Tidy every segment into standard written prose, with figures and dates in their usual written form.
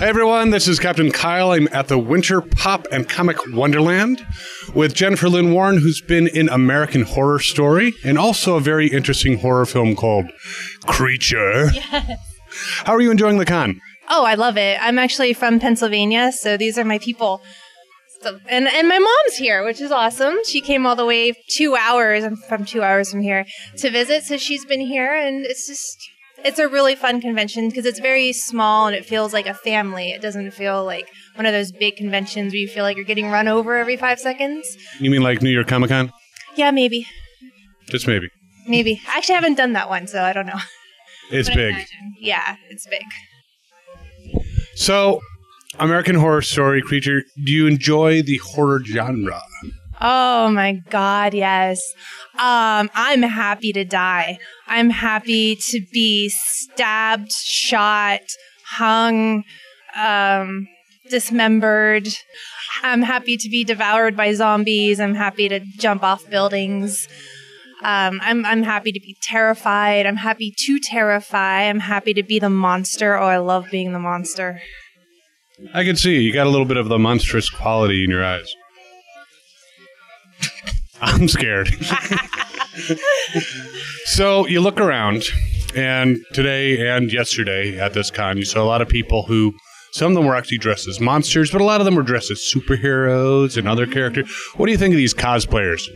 Hey everyone, this is Captain Kyle. I'm at the Winter Pop and Comic Wonderland with Jennifer Lynn Warren, who's been in American Horror Story and also a very interesting horror film called Creature. Yes. How are you enjoying the con? Oh, I love it. I'm actually from Pennsylvania, so these are my people. So, and my mom's here, which is awesome. She came all the way 2 hours, I'm from 2 hours from here, to visit, so she's been here, and it's a really fun convention because it's very small and it feels like a family. It doesn't feel like one of those big conventions where you feel like you're getting run over every 5 seconds. You mean like New York Comic Con? Yeah, maybe. Just maybe. Maybe. I actually haven't done that one, so I don't know. It's big. Yeah, it's big. So, American Horror Story, Creature, do you enjoy the horror genre? Oh my God, yes. I'm happy to die. I'm happy to be stabbed, shot, hung, dismembered. I'm happy to be devoured by zombies. I'm happy to jump off buildings. I'm happy to be terrified. I'm happy to terrify. I'm happy to be the monster. Oh, I love being the monster. I can see you got a little bit of the monstrous quality in your eyes. I'm scared. So you look around, and today and yesterday at this con, you saw a lot of people who, some of them were actually dressed as monsters, but a lot of them were dressed as superheroes and other characters. What do you think of these cosplayers?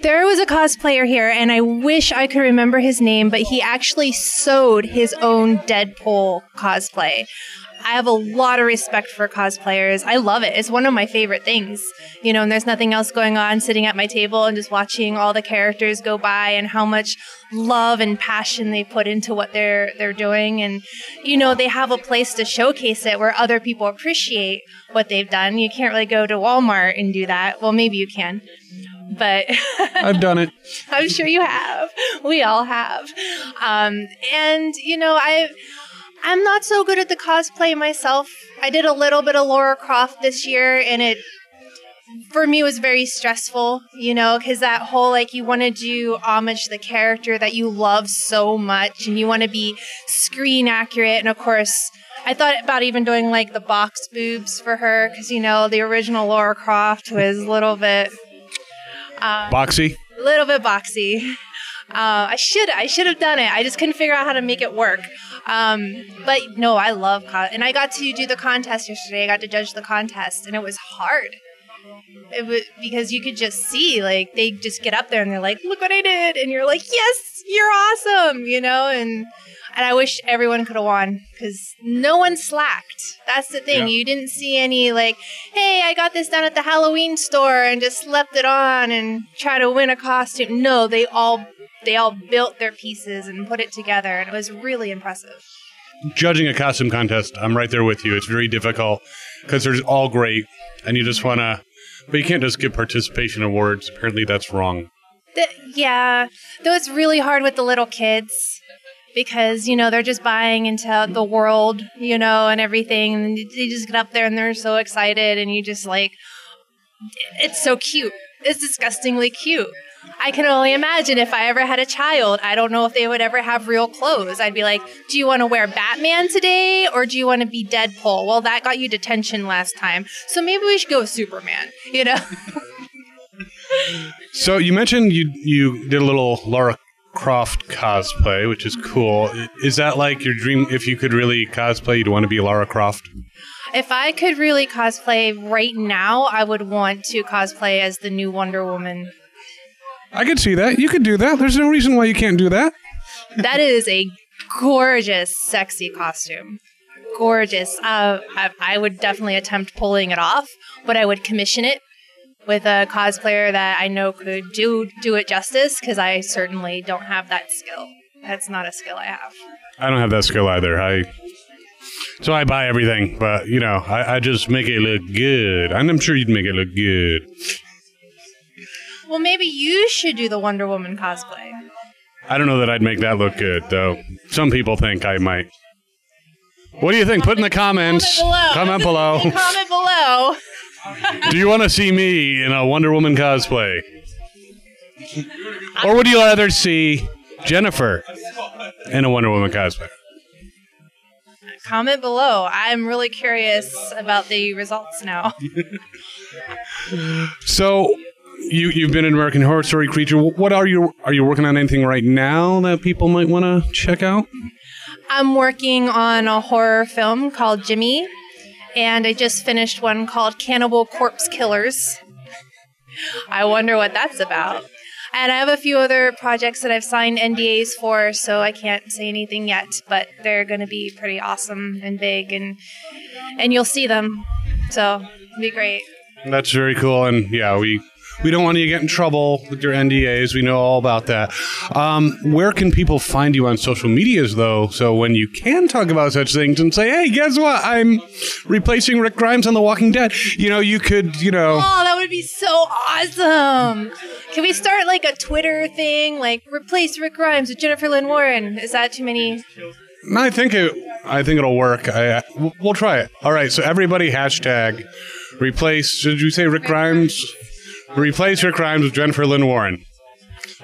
There was a cosplayer here, and I wish I could remember his name, but he actually sewed his own Deadpool cosplay. I have a lot of respect for cosplayers. I love it. It's one of my favorite things. You know, and there's nothing else going on, sitting at my table and just watching all the characters go by and how much love and passion they put into what they're doing. And, you know, they have a place to showcase it where other people appreciate what they've done. You can't really go to Walmart and do that. Well, maybe you can. But I've done it. I'm sure you have. We all have. And, you know, I'm not so good at the cosplay myself. I did a little bit of Lara Croft this year, and it, for me, was very stressful, you know, because that whole, like, you want to do homage to the character that you love so much, and you want to be screen accurate. And, of course, I thought about even doing, like, the box boobs for her, because, you know, the original Lara Croft was a little bit... boxy? A little bit boxy. I should have done it. I just couldn't figure out how to make it work. But no, I love and I got to do the contest yesterday. I got to judge the contest, and it was hard. It was because you could just see, like, they just get up there and they're like, "Look what I did," and you're like, "Yes, you're awesome," you know. And I wish everyone could have won because no one slacked. That's the thing. Yeah. You didn't see any like, "Hey, I got this down at the Halloween store and just slept it on and try to win a costume." No, they all built their pieces and put it together, and it was really impressive. Judging a costume contest, I'm right there with you. It's very difficult because they're all great, and you just want to... But you can't just give participation awards. Apparently that's wrong. Yeah, though it's really hard with the little kids because, you know, they're just buying into the world, you know, and everything. And they just get up there and they're so excited, and you just like... It's so cute. It's disgustingly cute. I can only imagine if I ever had a child, I don't know if they would ever have real clothes. I'd be like, do you want to wear Batman today or do you want to be Deadpool? Well, that got you detention last time. So maybe we should go with Superman, you know? So you mentioned you did a little Lara Croft cosplay, which is cool. Is that like your dream? If you could really cosplay, you'd want to be Lara Croft? If I could really cosplay right now, I would want to cosplay as the new Wonder Woman. I could see that. You could do that. There's no reason why you can't do that. That is a gorgeous, sexy costume. Gorgeous. I would definitely attempt pulling it off, but I would commission it with a cosplayer that I know could do it justice, because I certainly don't have that skill. That's not a skill I have. I don't have that skill either. So I buy everything, but, you know, I just make it look good. And I'm sure you'd make it look good. Well, maybe you should do the Wonder Woman cosplay. I don't know that I'd make that look good, though. Some people think I might. What do you think? Put in the comments. Comment below. Comment below. Do you want to see me in a Wonder Woman cosplay? Or would you rather see Jennifer in a Wonder Woman cosplay? comment below. I'm really curious about the results now. So, you've been an American Horror Story creature. What are you working on anything right now that people might want to check out? I'm working on a horror film called Jimmy, and I just finished one called Cannibal Corpse Killers. I wonder what that's about. And I have a few other projects that I've signed NDAs for, so I can't say anything yet, but they're going to be pretty awesome and big, and you'll see them. So it'll be great. That's very cool, and yeah, we don't want you to get in trouble with your NDAs. We know all about that. Where can people find you on social medias, though? So when you can talk about such things and say, hey, guess what? I'm replacing Rick Grimes on The Walking Dead. You could. Oh, that would be so awesome. Can we start like a Twitter thing, like replace Rick Grimes with Jennifer Lynn Warren? Is that too many? No, I think it'll work. We'll try it. All right, so everybody hashtag replace. Did you say Rick Grimes? Replace Rick Grimes with Jennifer Lynn Warren.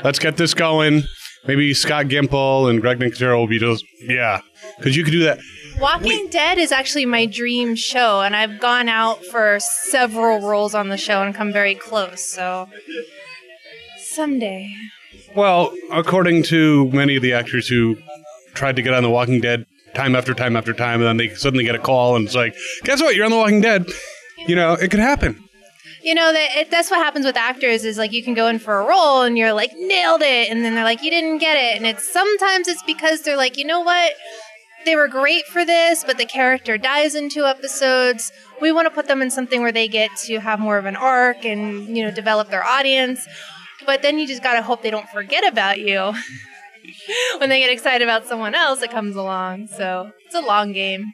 Let's get this going. Maybe Scott Gimple and Greg Nicotero will be just, yeah, because you could do that. Walking Dead is actually my dream show, and I've gone out for several roles on the show and come very close, so someday. Well, according to many of the actors who tried to get on The Walking Dead time after time after time, and then they suddenly get a call and it's like, guess what, you're on The Walking Dead. It could happen. That's what happens with actors is like you can go in for a role and you're like, nailed it. And then they're like, you didn't get it. And sometimes it's because they're like, you know what? They were great for this, but the character dies in 2 episodes. We want to put them in something where they get to have more of an arc and, develop their audience. But then you just got to hope they don't forget about you when they get excited about someone else that comes along. So it's a long game.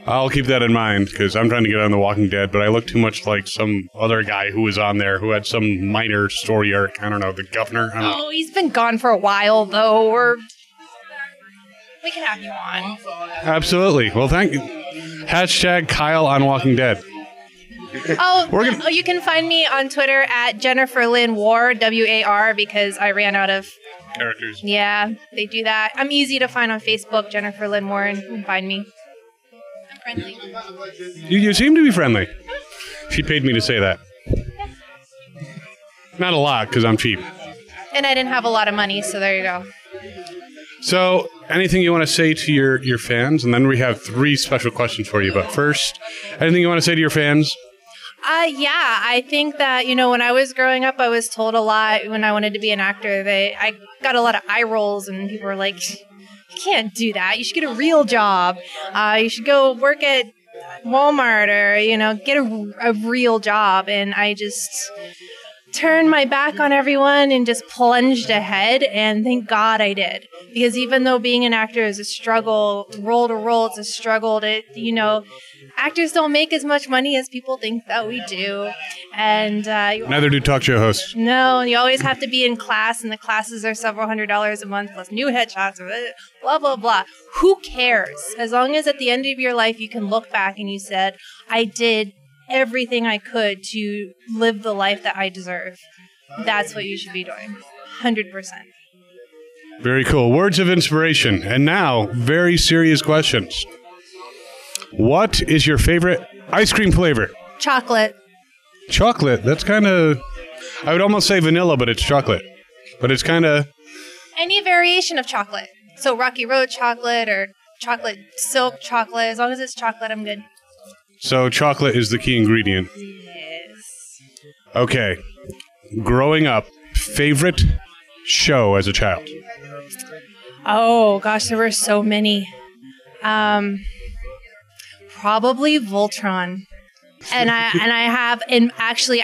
I'll keep that in mind because I'm trying to get on The Walking Dead, but I look too much like some other guy who was on there who had some minor story arc. I don't know, the governor. Oh, he's been gone for a while, though. We can have you on. Absolutely. Well, thank you. Hashtag Kyle on Walking Dead. You can find me on Twitter at Jennifer Lynn War, WAR, because I ran out of characters. Yeah, they do that. I'm easy to find on Facebook, Jennifer Lynn Warren. You can find me. Friendly. You seem to be friendly. She paid me to say that. Not a lot, because I'm cheap. And I didn't have a lot of money, so there you go. So, anything you want to say to your fans? And then we have 3 special questions for you. But first, anything you want to say to your fans? Yeah, I think that, when I was growing up, I was told a lot when I wanted to be an actor. I got a lot of eye rolls, and people were like, you can't do that. You should get a real job. You should go work at Walmart or, get a real job. And I just turned my back on everyone and just plunged ahead. And thank God I did. Because even though being an actor is a struggle, role to role, it's a struggle actors don't make as much money as people think that we do. And neither do talk show hosts. No, you always have to be in class, and the classes are several $100s a month plus new headshots, blah, blah, blah. Who cares? As long as at the end of your life you can look back and you said, I did everything I could to live the life that I deserve. That's what you should be doing. 100%. Very cool. Words of inspiration. And now, very serious questions. What is your favorite ice cream flavor? Chocolate. Chocolate? That's kind of... I would almost say vanilla, but it's chocolate. But it's kind of... Any variation of chocolate. So Rocky Road chocolate or chocolate silk chocolate. As long as it's chocolate, I'm good. So chocolate is the key ingredient. Yes. Okay. Growing up, favorite show as a child? Oh, gosh, there were so many. Probably Voltron. And I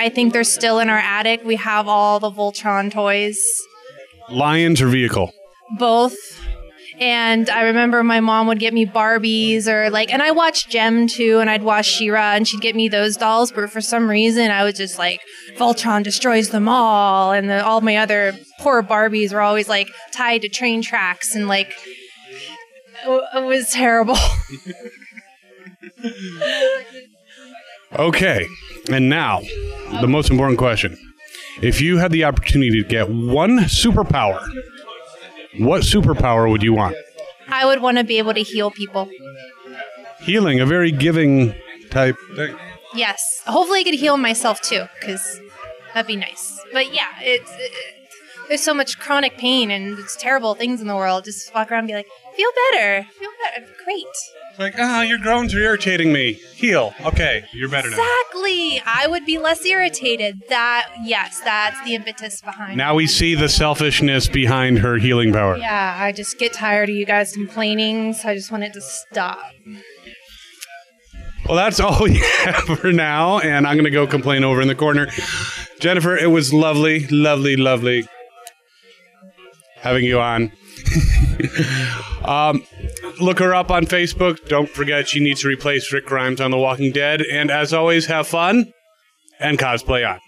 think they're still in our attic. We have all the Voltron toys. Lions or vehicle? Both. And I remember my mom would get me Barbies and I watched Gem too, and I'd watch She-Ra, and she'd get me those dolls, but for some reason I was just like, Voltron destroys them all, and all my other poor Barbies were always tied to train tracks, and it was terrible. Okay, and now, the most important question. If you had the opportunity to get one superpower, what superpower would you want? I would want to be able to heal people. Healing, a very giving type thing. Yes. Hopefully I could heal myself too, because that'd be nice. But yeah, there's so much chronic pain and it's terrible things in the world. Just walk around and be like, feel better. Great. It's like, your groans are irritating me. Heal. Okay, you're better now. Exactly. I would be less irritated. That's the impetus behind it. Now we see the selfishness behind her healing power. Yeah, I just get tired of you guys complaining, so I just want it to stop. Well, that's all we have for now, and I'm going to go complain over in the corner. Jennifer, it was lovely, lovely, lovely having you on. Look her up on Facebook. Don't forget she needs to replace Rick Grimes on The Walking Dead. And as always, have fun and cosplay on.